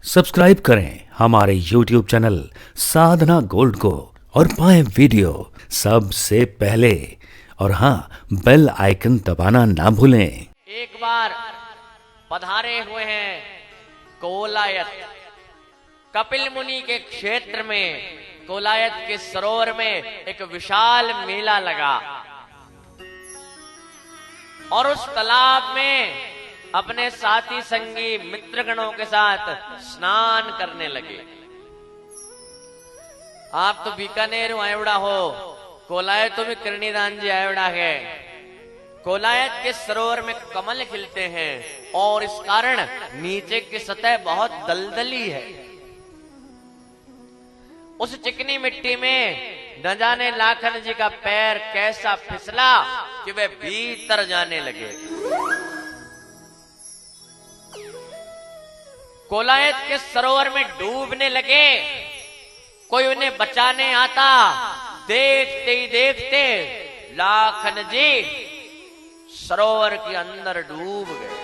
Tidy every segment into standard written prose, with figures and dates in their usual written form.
Subscribe करें हमारे YouTube channel साधना gold को और पाएं वीडियो सबसे पहले। और हाँ, बेल आइकन दबाना ना भूलें। एक बार पधारे हुए हैं कोलायत, कपिल मुनि के क्षेत्र में कोलायत के सरोवर में एक विशाल मेला लगा और उस तालाब में अपने साथी संगी मित्रगणों के साथ स्नान करने लगे। आप तो बीकानेर आयोड़ा हो, कोलायत तो भी करनीदान जी आयोड़ा है। कोलायत के सरोवर में कमल खिलते हैं और इस कारण नीचे की सतह बहुत दलदली है। उस चिकनी मिट्टी में न जाने लाखन जी का पैर कैसा फिसला कि वे भीतर जाने लगे। कोलायत के सरोवर में डूबने लगे। कोई उन्हें बचाने आता। देखते ही देखते लाखन जी सरोवर के अंदर डूब गए।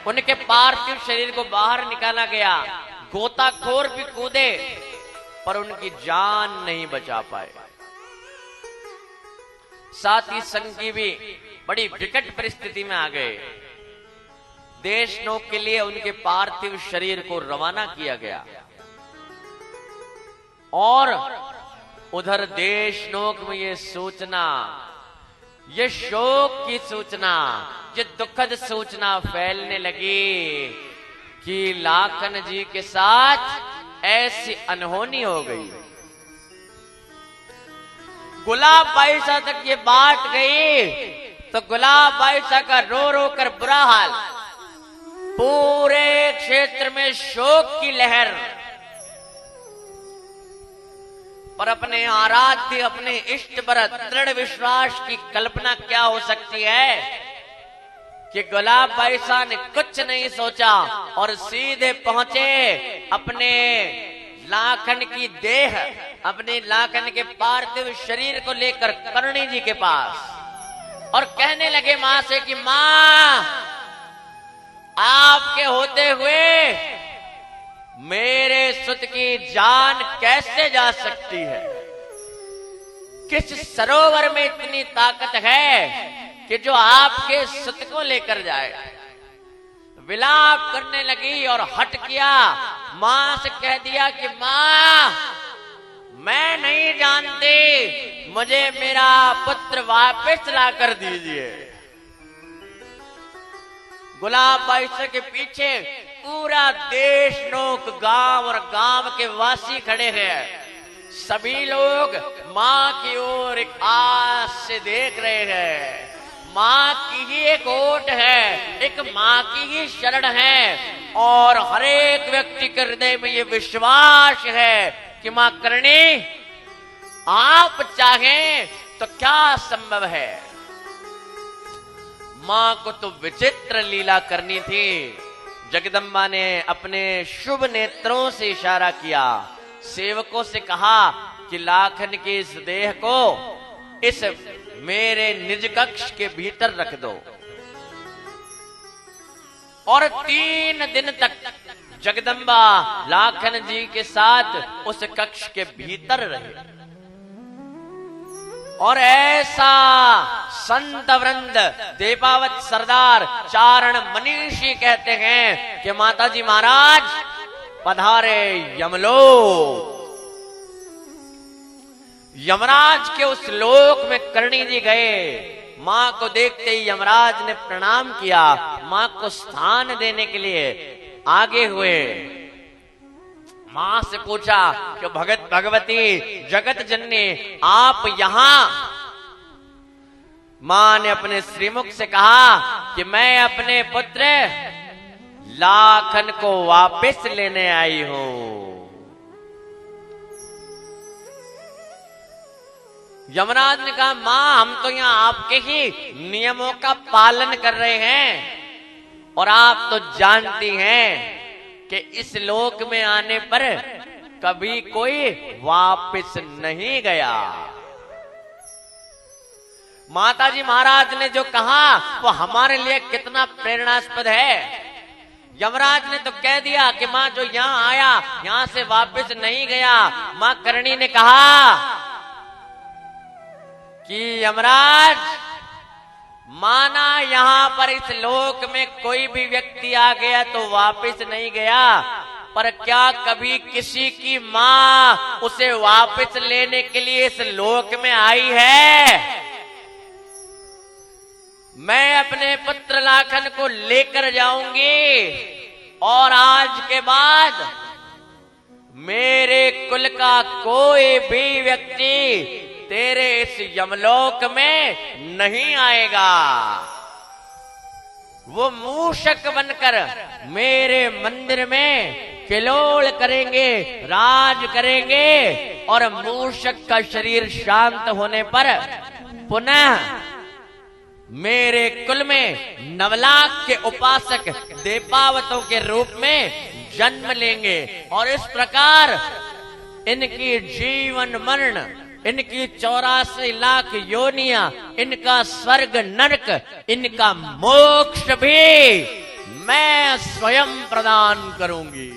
उनके पार्थिव शरीर को बाहर निकाला गया। गोताखोर भी कूदे पर उनकी जान नहीं बचा पाए। साथी संगी भी बड़ी विकट परिस्थिति में आ गए। देशनोक के लिए उनके पार्थिव शरीर को रवाना किया गया और उधर देशनोक में ये सूचना, ये शोक की सूचना, ये दुखद सूचना फैलने लगी कि लाखन जी के साथ ऐसी अनहोनी हो गई। गुलाब बाईसा तक ये बात गई तो गुलाब बाईसा का रो रो कर बुरा हाल। पूरे क्षेत्र में शोक की लहर। पर अपने आराध्य, अपने इष्ट पर दृढ़ विश्वास की कल्पना क्या हो सकती है कि गुलाब बाईसा ने कुछ नहीं सोचा और सीधे पहुंचे अपने लाखन की देह, अपने लाखन के पार्थिव शरीर को लेकर करणी जी के पास और कहने लगे मां से कि मां, आपके होते हुए मेरे सुत की जान कैसे जा सकती है? किस सरोवर में इतनी ताकत है कि जो आपके सुत को लेकर जाए? विलाप करने लगी और हट किया। मां से कह दिया कि मां, मैं नहीं जानती, मुझे मेरा पुत्र वापस ला कर दीजिए। गुलाब बाईसा के पीछे पूरा देशनोक, गांव और गांव के वासी खड़े हैं। सभी लोग मां की ओर एक आस से देख रहे हैं। मां की ही एक ओट है, एक मां की ही शरण है और हर एक व्यक्ति के हृदय में ये विश्वास है कि मां करणी, आप चाहें तो क्या संभव है। मां को तो विचित्र लीला करनी थी। जगदम्बा ने अपने शुभ नेत्रों से इशारा किया, सेवकों से कहा कि लाखन के इस देह को इस मेरे निज कक्ष के भीतर रख दो। और 3 दिन तक जगदम्बा लाखन जी के साथ उस कक्ष के भीतर रहे। और ऐसा संत वृंद, देवावत सरदार, चारण मनीषी कहते हैं कि माताजी महाराज पधारे यमलोक। यमराज के उस लोक में करणी जी गए। मां को देखते ही यमराज ने प्रणाम किया। मां को स्थान देने के लिए आगे हुए। मां से पूछा कि भगत भगवती जगत जननी, आप यहां? मां ने अपने श्रीमुख से कहा कि मैं अपने पुत्र लाखन को वापस लेने आई हूं। यमराज ने कहा, मां, हम तो यहां आपके ही नियमों का पालन कर रहे हैं और आप तो जानती हैं कि इस लोक में आने पर कभी कोई वापस नहीं गया। माताजी महाराज ने जो कहा वो हमारे लिए कितना प्रेरणास्पद है। यमराज ने तो कह दिया कि मां जो यहां आया यहां से वापस नहीं गया। मां करणी ने कहा कि यमराज, माना यहां पर इस लोक में कोई भी व्यक्ति आ गया तो वापस नहीं गया, पर क्या कभी किसी की मां उसे वापस लेने के लिए इस लोक में आई है? मैं अपने पुत्र लाखन को लेकर जाऊंगी और आज के बाद मेरे कुल का कोई भी व्यक्ति तेरे इस यमलोक में नहीं आएगा। वो मूषक बनकर मेरे मंदिर में किलोल करेंगे, राज करेंगे और मूषक का शरीर शांत होने पर पुनः मेरे कुल में नवलाख के उपासक देवपावतों के रूप में जन्म लेंगे और इस प्रकार इनकी जीवन मरण, इनकी 84 लाख योनियां, इनका स्वर्ग नरक, इनका मोक्ष भी मैं स्वयं प्रदान करूंगी।